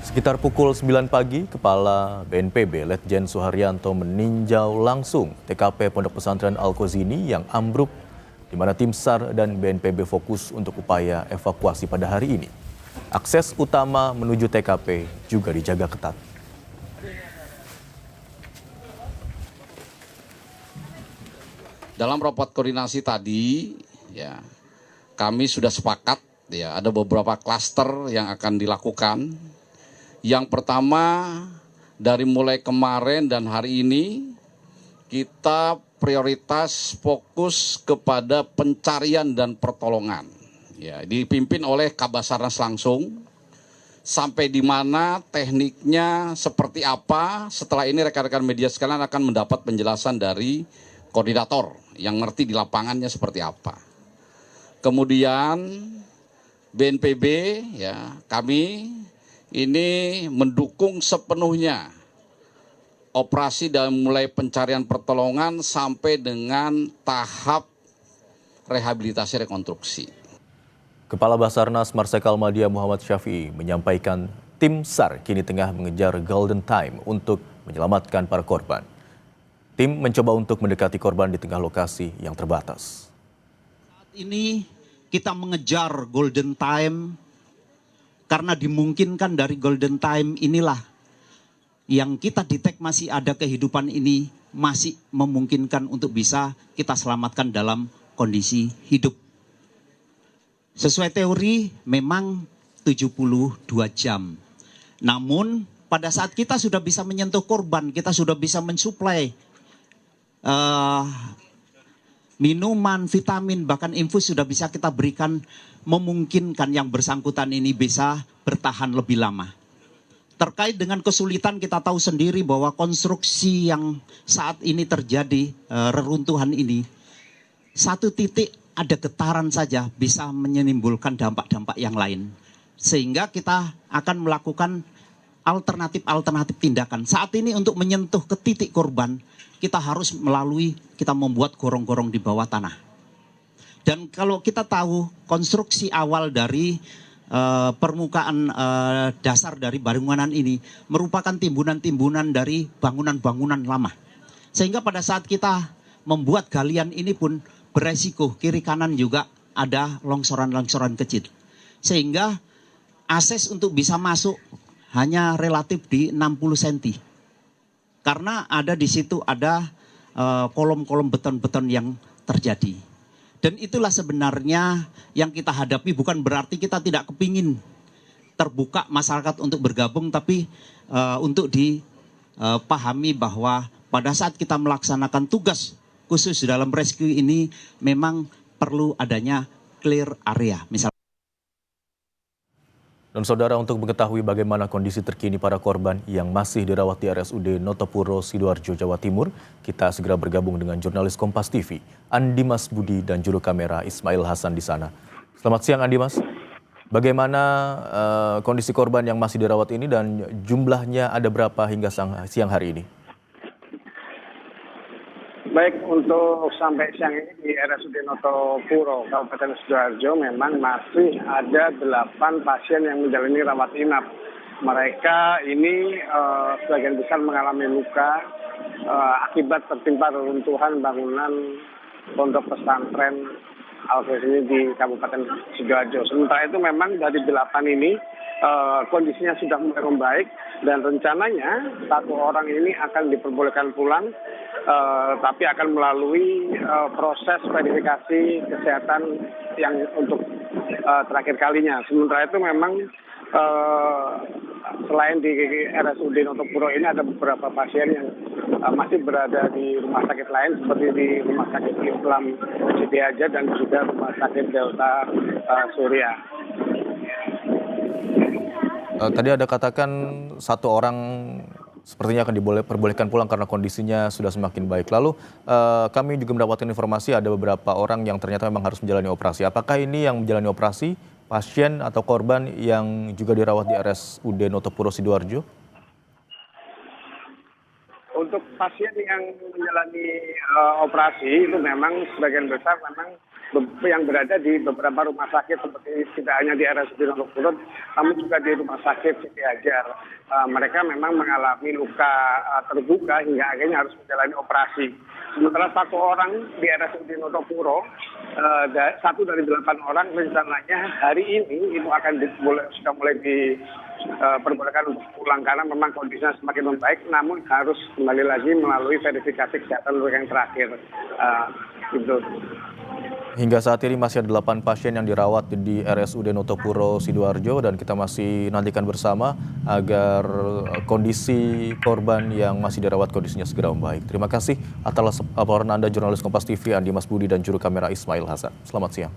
Sekitar pukul 9 pagi, Kepala BNPB Letjen Suharyanto meninjau langsung TKP Pondok Pesantren Al-Khozini yang ambruk, di mana tim SAR dan BNPB fokus untuk upaya evakuasi pada hari ini. Akses utama menuju TKP juga dijaga ketat. Dalam rapat koordinasi tadi, ya, kami sudah sepakat, ya, ada beberapa klaster yang akan dilakukan. Yang pertama, dari mulai kemarin dan hari ini, kita prioritas fokus kepada pencarian dan pertolongan. Ya, dipimpin oleh Kabasarnas langsung, sampai di mana tekniknya seperti apa. Setelah ini rekan-rekan media sekalian akan mendapat penjelasan dari koordinator yang ngerti di lapangannya seperti apa. Kemudian BNPB, ya, kami ini mendukung sepenuhnya operasi dari mulai pencarian pertolongan sampai dengan tahap rehabilitasi rekonstruksi. Kepala Basarnas Marsikal Madia Muhammad Syafi'i menyampaikan tim SAR kini tengah mengejar golden time untuk menyelamatkan para korban. Tim mencoba untuk mendekati korban di tengah lokasi yang terbatas. Saat ini kita mengejar golden time karena dimungkinkan dari golden time inilah yang kita detek masih ada kehidupan ini, masih memungkinkan untuk bisa kita selamatkan dalam kondisi hidup. Sesuai teori memang 72 jam. Namun pada saat kita sudah bisa menyentuh korban, kita sudah bisa mensuplai minuman, vitamin, bahkan infus sudah bisa kita berikan, memungkinkan yang bersangkutan ini bisa bertahan lebih lama. Terkait dengan kesulitan, kita tahu sendiri bahwa konstruksi yang saat ini terjadi, reruntuhan ini, satu titik ada getaran saja bisa menimbulkan dampak-dampak yang lain. Sehingga kita akan melakukan alternatif tindakan. Saat ini untuk menyentuh ke titik korban, kita harus kita membuat gorong-gorong di bawah tanah. Dan kalau kita tahu konstruksi awal dari permukaan dasar dari bangunan ini merupakan timbunan-timbunan dari bangunan-bangunan lama. Sehingga pada saat kita membuat galian ini pun beresiko kiri kanan juga ada longsoran-longsoran kecil. Sehingga akses untuk bisa masuk hanya relatif di 60 cm. Karena ada di situ ada kolom-kolom beton-beton yang terjadi. Dan itulah sebenarnya yang kita hadapi, bukan berarti kita tidak kepingin terbuka masyarakat untuk bergabung, tapi untuk dipahami bahwa pada saat kita melaksanakan tugas khusus dalam rescue ini memang perlu adanya clear area. Misalnya. Dan saudara, untuk mengetahui bagaimana kondisi terkini para korban yang masih dirawat di RSUD Notopuro, Sidoarjo, Jawa Timur, kita segera bergabung dengan jurnalis Kompas TV, Andimas Budi, dan juru kamera Ismail Hasan di sana. Selamat siang, Andimas. Bagaimana kondisi korban yang masih dirawat ini dan jumlahnya ada berapa hingga siang hari ini? Baik, untuk sampai siang ini di RSUD Notopuro, Kabupaten Sidoarjo, memang masih ada 8 pasien yang menjalani rawat inap. Mereka ini sebagian besar mengalami luka akibat tertimpa reruntuhan bangunan Pondok Pesantren Al-Khozini di Kabupaten Sidoarjo. Sementara itu memang dari 8 ini kondisinya sudah mulai membaik dan rencananya 1 orang ini akan diperbolehkan pulang, tapi akan melalui proses verifikasi kesehatan yang untuk terakhir kalinya. Sementara itu memang selain di RSUD Notopuro ini ada beberapa pasien yang masih berada di rumah sakit lain seperti di Rumah Sakit Islam Siti Hajar dan juga Rumah Sakit Delta Surya. Tadi ada katakan 1 orang sepertinya akan diperbolehkan pulang karena kondisinya sudah semakin baik. Lalu kami juga mendapatkan informasi ada beberapa orang yang ternyata memang harus menjalani operasi. Apakah ini yang menjalani operasi pasien atau korban yang juga dirawat di RSUD Notopuro, Sidoarjo? Untuk pasien yang menjalani operasi itu memang sebagian besar memang yang berada di beberapa rumah sakit seperti tidak hanya di RSUD Notopuro, namun juga di rumah sakit Siti Hajar. Mereka memang mengalami luka terbuka hingga akhirnya harus menjalani operasi. Sementara 1 orang di RSUD Notopuro, 1 dari 8 orang rencananya hari ini itu akan sudah mulai diperbolehkan untuk pulang karena memang kondisinya semakin membaik, namun harus kembali lagi melalui verifikasi kesehatan untuk yang terakhir. Gitu. Hingga saat ini masih ada 8 pasien yang dirawat di RSUD Notopuro Sidoarjo dan kita masih nantikan bersama agar kondisi korban yang masih dirawat kondisinya segera membaik. Terima kasih atas laporan Anda jurnalis Kompas TV Andi Mas Budi dan juru kamera Ismail Hasan. Selamat siang.